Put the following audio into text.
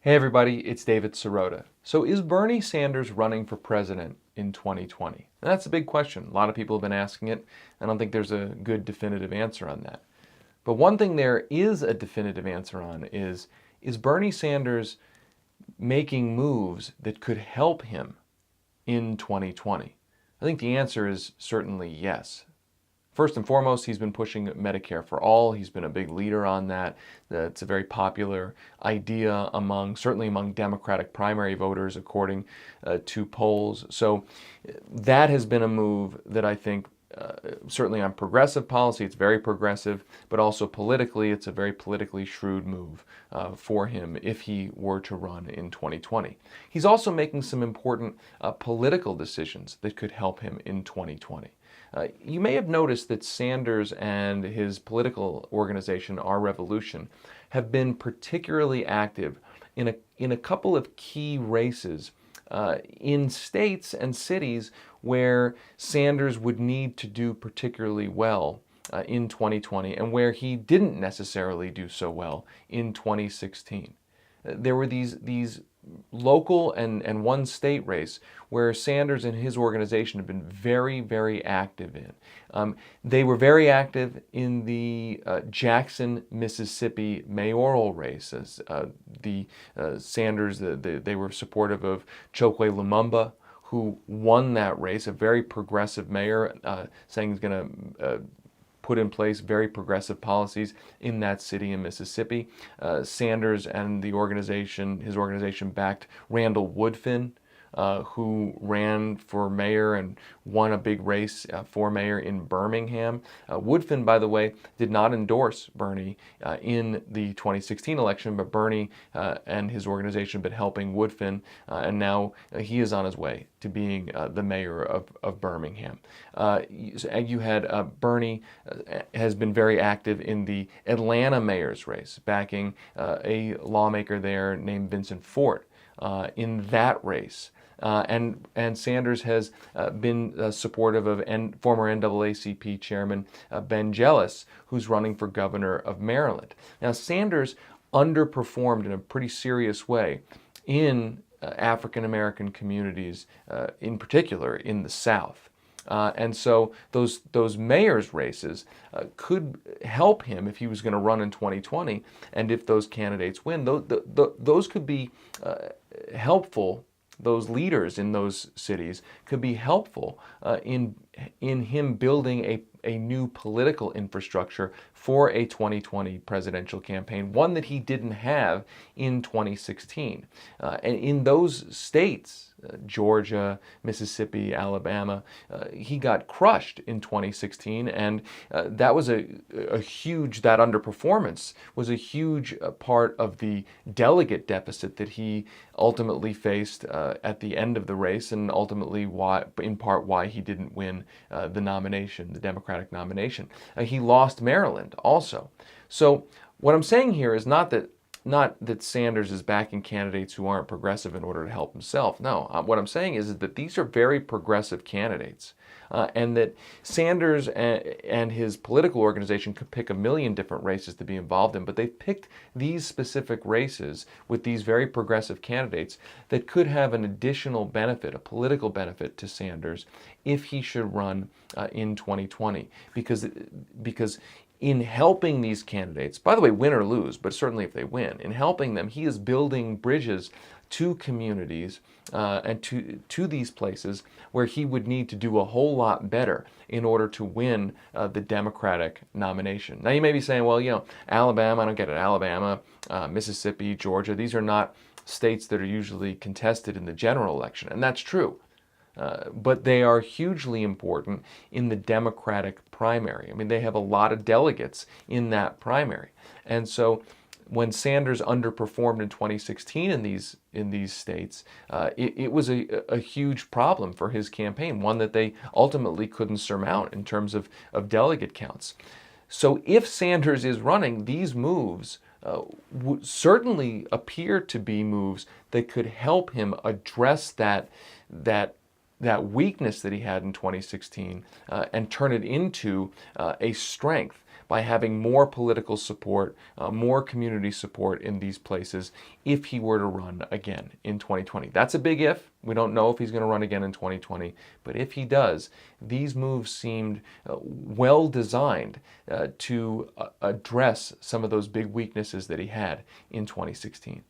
Hey everybody, it's David Sirota. So is Bernie Sanders running for president in 2020? And that's a big question. A lot of people have been asking it. I don't think there's a good definitive answer on that. But one thing there is a definitive answer on is Bernie Sanders making moves that could help him in 2020? I think the answer is certainly yes. First and foremost, he's been pushing Medicare for all. He's been a big leader on that. It's a very popular idea certainly among Democratic primary voters, according to polls. So that has been a move that I think certainly on progressive policy, it's very progressive, but also politically, it's a very politically shrewd move for him if he were to run in 2020. He's also making some important political decisions that could help him in 2020. You may have noticed that Sanders and his political organization, Our Revolution, have been particularly active in a couple of key races in states and cities where Sanders would need to do particularly well in 2020 and where he didn't necessarily do so well in 2016. There were these local and one state race where Sanders and his organization have been very, very active in. They were very active in the Jackson, Mississippi mayoral race. They were supportive of Chokwe Lumumba, who won that race, a very progressive mayor, saying he's going to put in place very progressive policies in that city in Mississippi. Sanders and his organization backed Randall Woodfin, who ran for mayor and won a big race for mayor in Birmingham. Woodfin, by the way, did not endorse Bernie in the 2016 election, but Bernie and his organiation have been helping Woodfin, and now he is on his way to being the mayor of Birmingham. You had Bernie has been very active in the Atlanta mayor's race, backing a lawmaker there named Vincent Fort in that race. And Sanders has been supportive of former NAACP chairman Ben Jealous, who's running for governor of Maryland. Now, Sanders underperformed in a pretty serious way in African American communities, in particular in the South. And so those mayor's races could help him if he was going to run in 2020, and if those candidates win, those could be helpful. Those leaders in those cities could be helpful in him building a new political infrastructure for a 2020 presidential campaign, one that he didn't have in 2016. And in those states, Georgia, Mississippi, Alabama, he got crushed in 2016, and that underperformance was a huge part of the delegate deficit that he ultimately faced at the end of the race, and ultimately in part why he didn't win the nomination, the Democratic nomination. He lost Maryland also. So what I'm saying here is not that Sanders is backing candidates who aren't progressive in order to help himself. No, what I'm saying is that these are very progressive candidates, and that Sanders and his political organization could pick a million different races to be involved in, but they've picked these specific races with these very progressive candidates that could have an additional benefit, a political benefit to Sanders if he should run in 2020, because in helping these candidates, by the way, win or lose, but certainly if they win, in helping them, he is building bridges to communities and to these places where he would need to do a whole lot better in order to win the Democratic nomination. Now you may be saying, well, Alabama, I don't get it, Alabama, Mississippi, Georgia, these are not states that are usually contested in the general election, and that's true. But they are hugely important in the Democratic primary. I mean, they have a lot of delegates in that primary. And so when Sanders underperformed in 2016 in these states, it was a huge problem for his campaign, one that they ultimately couldn't surmount in terms of delegate counts. So if Sanders is running, these moves would certainly appear to be moves that could help him address that weakness that he had in 2016 and turn it into a strength. by having more political support, more community support in these places if he were to run again in 2020. That's a big if. We don't know if he's going to run again in 2020, but if he does, these moves seemed well designed to address some of those big weaknesses that he had in 2016.